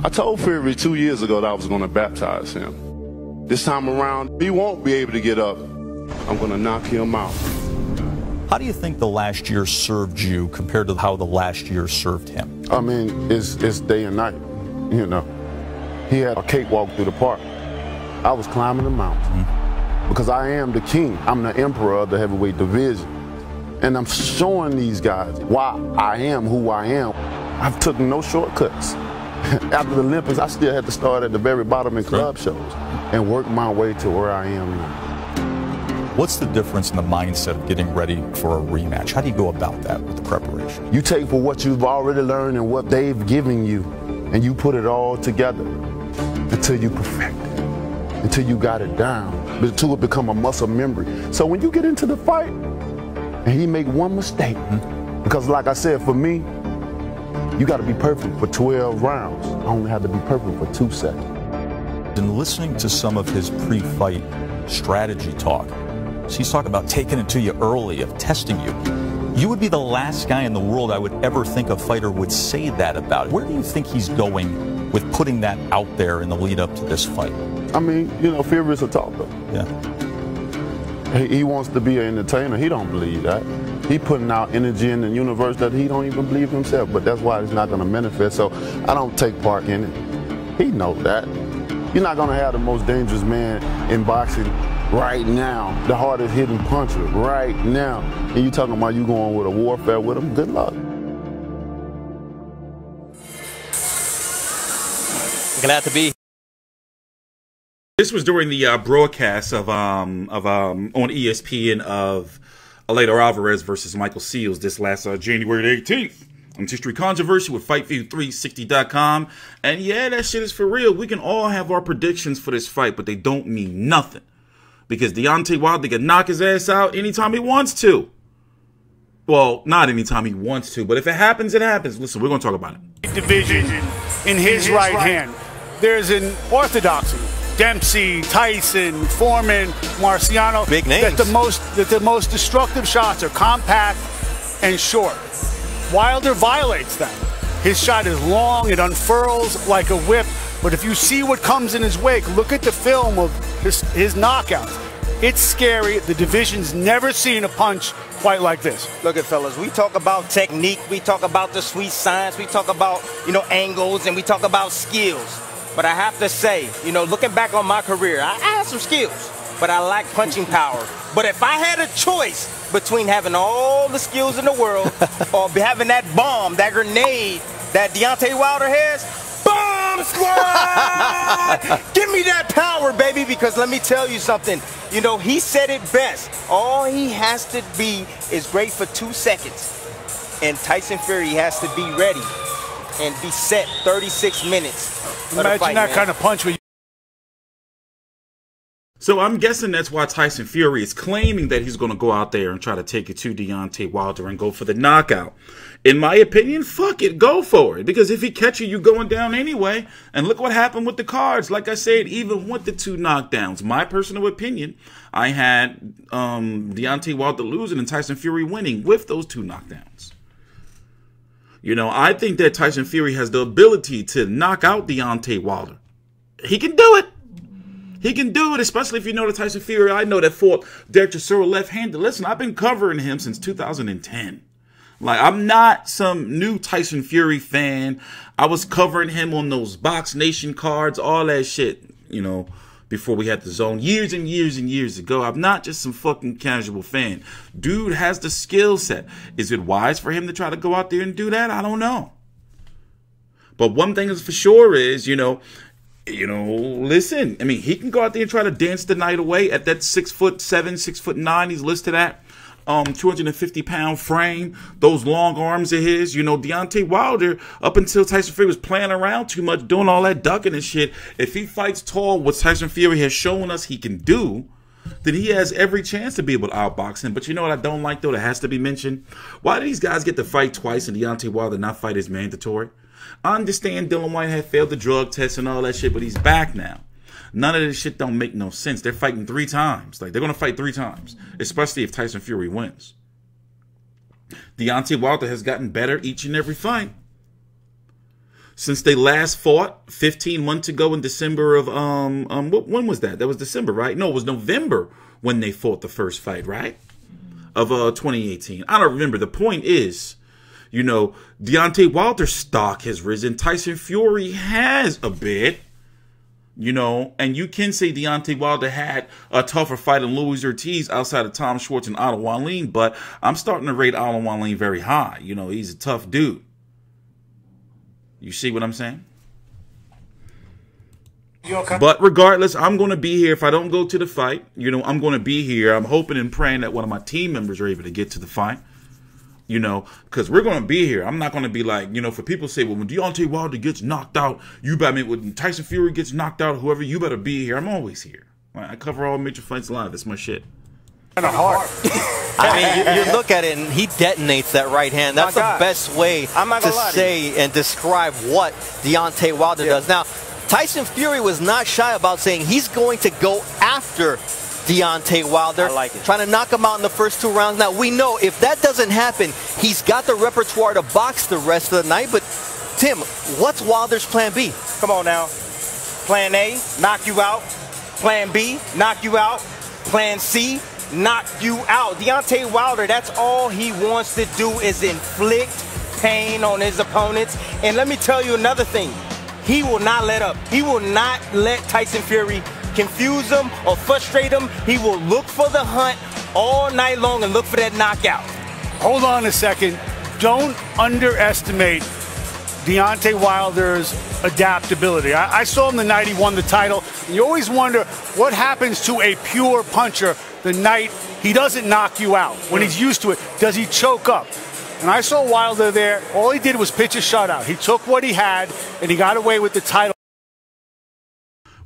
I told Fury 2 years ago that I was going to baptize him. This time around, he won't be able to get up. I'm going to knock him out. How do you think the last year served you compared to how the last year served him? I mean, it's day and night, you know. He had a cakewalk through the park. I was climbing the mountain because I am the king. I'm the emperor of the heavyweight division. And I'm showing these guys why I am who I am. I've took no shortcuts. After the Olympics, I still had to start at the very bottom in club shows and work my way to where I am now. What's the difference in the mindset of getting ready for a rematch? How do you go about that with the preparation? You take for what you've already learned and what they've given you, and you put it all together until you perfect it, until you got it down, until it become a muscle memory. So when you get into the fight, and he make one mistake, because like I said, for me, you got to be perfect for 12 rounds. I only have to be perfect for 2 seconds. In listening to some of his pre-fight strategy talk, so he's talking about taking it to you early, of testing you. You would be the last guy in the world I would ever think a fighter would say that about. Where do you think he's going with putting that out there in the lead up to this fight? I mean, you know, Fury is a talker. Yeah. He wants to be an entertainer. He don't believe that. He putting out energy in the universe that he don't even believe himself, but that's why it's not going to manifest. So I don't take part in it. He knows that. You're not going to have the most dangerous man in boxing right now, the hardest hitting puncher right now. And you talking about you going with a warfare with him? Good luck. Glad to be. This was during the broadcast of on ESPN of Eleider Alvarez versus Michael Seals this last January 18th. It's History Controversy with FightView360.com. And yeah, that shit is for real. We can all have our predictions for this fight, but they don't mean nothing. Because Deontay Wilder can knock his ass out anytime he wants to. Well, not anytime he wants to, but if it happens, it happens. Listen, we're going to talk about it. Division in his right hand. There's an orthodoxy. Dempsey, Tyson, Foreman, Marciano. Big names. That the most destructive shots are compact and short. Wilder violates them. His shot is long, it unfurls like a whip, but if you see what comes in his wake, look at the film of his knockouts. It's scary. The division's never seen a punch quite like this. Look at fellas, we talk about technique, we talk about the sweet science, we talk about, angles, and we talk about skills. But I have to say, looking back on my career, I had some skills, but I lack punching power. But if I had a choice between having all the skills in the world or having that bomb, that grenade that Deontay Wilder has, bomb squad! Give me that power, baby, because let me tell you something. He said it best. All he has to be is great for 2 seconds. And Tyson Fury has to be ready and be set 36 minutes. Imagine that kind of punch with you. So I'm guessing that's why Tyson Fury is claiming that he's going to go out there and try to take it to Deontay Wilder and go for the knockout. In my opinion, fuck it, go for it. Because if he catches you going down anyway, and look what happened with the cards. Like I said, even with the 2 knockdowns, my personal opinion, I had Deontay Wilder losing and Tyson Fury winning with those 2 knockdowns. I think that Tyson Fury has the ability to knock out Deontay Wilder. He can do it. He can do it, especially if you know the Tyson Fury I know that fought Derek Chisora left-handed. Listen, I've been covering him since 2010. Like, I'm not some new Tyson Fury fan. I was covering him on those Box Nation cards, all that shit, before we had the zone years and years and years ago. I'm not just some fucking casual fan. Dude has the skill set. Is it wise for him to try to go out there and do that? I don't know. But one thing is for sure is, listen, I mean, he can go out there and try to dance the night away at that 6'7", 6'9" he's listed at. 250-pound frame, those long arms of his. Deontay Wilder, up until Tyson Fury was playing around too much, doing all that ducking and shit, if he fights tall, what Tyson Fury has shown us he can do, then he has every chance to be able to outbox him. But you know what I don't like, though, that has to be mentioned? Why do these guys get to fight twice and Deontay Wilder not fight is mandatory? I understand Dillian Whyte had failed the drug test and all that shit, but he's back now. None of this shit don't make no sense. They're fighting 3 times. Like, they're going to fight 3 times, especially if Tyson Fury wins. Deontay Wilder has gotten better each and every fight. Since they last fought 15 months ago in December of when was that? That was December, right? No, it was November when they fought the first fight, right? Of 2018. I don't remember. The point is, you know, Deontay Wilder's stock has risen. Tyson Fury has a bit. You know, and you can say Deontay Wilder had a tougher fight than Luis Ortiz outside of Tom Schwartz and Otto Wallin, but I'm starting to rate Otto Wallin very high. You know, he's a tough dude. You see what I'm saying? Okay? But regardless, I'm going to be here. If I don't go to the fight, you know, I'm going to be here. I'm hoping and praying that one of my team members are able to get to the fight. You know, because we're going to be here. I'm not going to be like, you know, for people say, well, when Deontay Wilder gets knocked out, when Tyson Fury gets knocked out, whoever, you better be here. I'm always here. I cover all major fights live. That's my shit. Kind of hard. I mean, you look at it and he detonates that right hand. That's the best way to say and describe what Deontay Wilder does. Now, Tyson Fury was not shy about saying he's going to go after Deontay Wilder, I like it. trying to knock him out in the first 2 rounds. Now, we know if that doesn't happen, he's got the repertoire to box the rest of the night. But, Tim, what's Wilder's plan B? Come on now. Plan A, knock you out. Plan B, knock you out. Plan C, knock you out. Deontay Wilder, that's all he wants to do is inflict pain on his opponents. And let me tell you another thing. He will not let up. He will not let Tyson Fury confuse him or frustrate him. He will look for the hunt all night long and look for that knockout. Hold on a second. Don't underestimate Deontay Wilder's adaptability. I saw him the night he won the title. And you always wonder what happens to a pure puncher the night he doesn't knock you out. When he's used to it, does he choke up? And I saw Wilder there. All he did was pitch a shutout. He took what he had, and he got away with the title.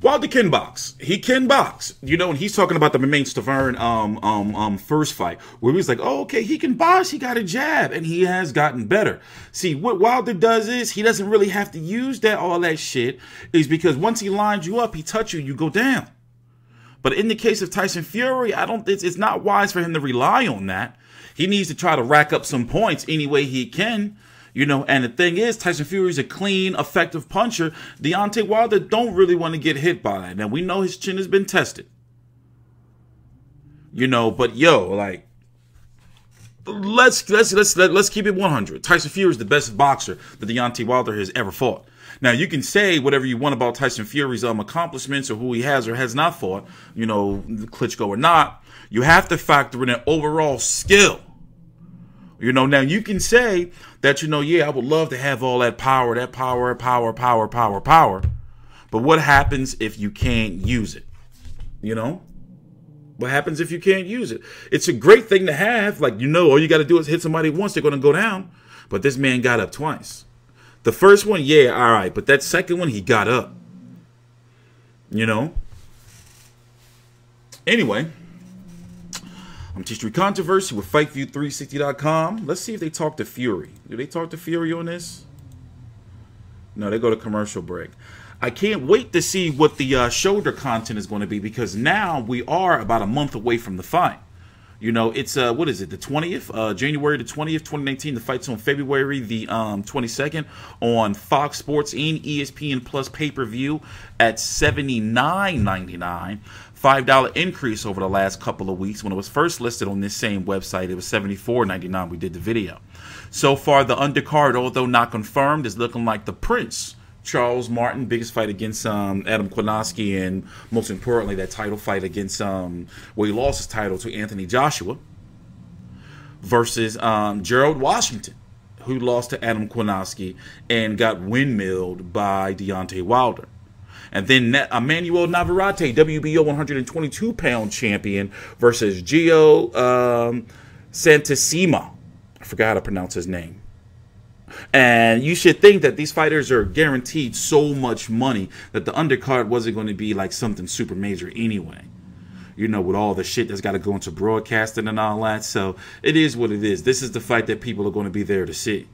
Wilder can box. He can box. You know, and he's talking about the Memain Stavern first fight, where he was like, oh, okay, he can box. He got a jab, and he has gotten better. See, what Wilder does is he doesn't really have to use all that shit, is because once he lines you up, he touch you, you go down. But in the case of Tyson Fury, it's not wise for him to rely on that. He needs to try to rack up some points any way he can. You know, and the thing is, Tyson Fury is a clean, effective puncher. Deontay Wilder don't really want to get hit by that. Now, we know his chin has been tested. You know, but yo, like, let's keep it 100. Tyson Fury is the best boxer that Deontay Wilder has ever fought. Now, you can say whatever you want about Tyson Fury's accomplishments or who he has or has not fought, you know, Klitschko or not. You have to factor in an overall skill. You know, now you can say that, you know, yeah, I would love to have all that power. But what happens if you can't use it? You know? What happens if you can't use it? It's a great thing to have. Like, you know, all you got to do is hit somebody once, they're going to go down. But this man got up twice. The first one, yeah, all right. But that second one, he got up. You know? Anyway. I'm T Street Controversy with FightView360.com. Let's see if they talk to Fury. Do they talk to Fury on this? No, they go to commercial break. I can't wait to see what the shoulder content is going to be, because now we are about a month away from the fight. You know, it's, what is it, the 20th? January the 20th, 2019. The fight's on February the 22nd on Fox Sports and ESPN Plus pay-per-view at $79.99. $5 increase over the last couple of weeks. When it was first listed on this same website, it was $74.99. We did the video. So far, the undercard, although not confirmed, is looking like the Prince, Charles Martin, biggest fight against Adam Kownacki, and most importantly, that title fight against, where he lost his title to Anthony Joshua, versus Gerald Washington, who lost to Adam Kownacki and got windmilled by Deontay Wilder. And then Emmanuel Navarrete, WBO 122-pound champion, versus Gio Santissima. I forgot how to pronounce his name. And you should think that these fighters are guaranteed so much money that the undercard wasn't going to be like something super major anyway. You know, with all the shit that's got to go into broadcasting and all that. So it is what it is. This is the fight that people are going to be there to see.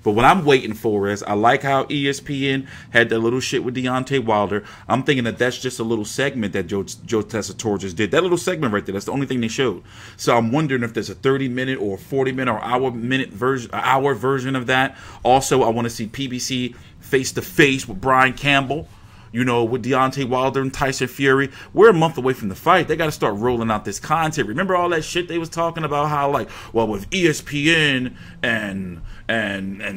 But what I'm waiting for is, I like how ESPN had that little shit with Deontay Wilder. I'm thinking that that's just a little segment that Joe Tessitore just did. That little segment right there, that's the only thing they showed. So I'm wondering if there's a 30-minute or 40-minute or hour version of that. Also, I want to see PBC face-to-face with Brian Campbell. You know, with Deontay Wilder and Tyson Fury. We're a month away from the fight. They got to start rolling out this content. Remember all that shit they was talking about, how like, well, with ESPN and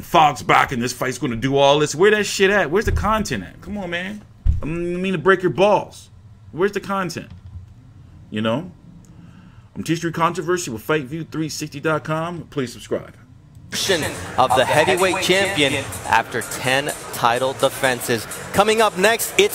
Fox back and this fight's going to do all this. Where that shit at? Where's the content at? Come on, man. I mean to break your balls. Where's the content? You know? I'm T-Street Controversy with FightView360.com. Please subscribe. Of the heavyweight champion after 10 title defenses. Coming up next, it's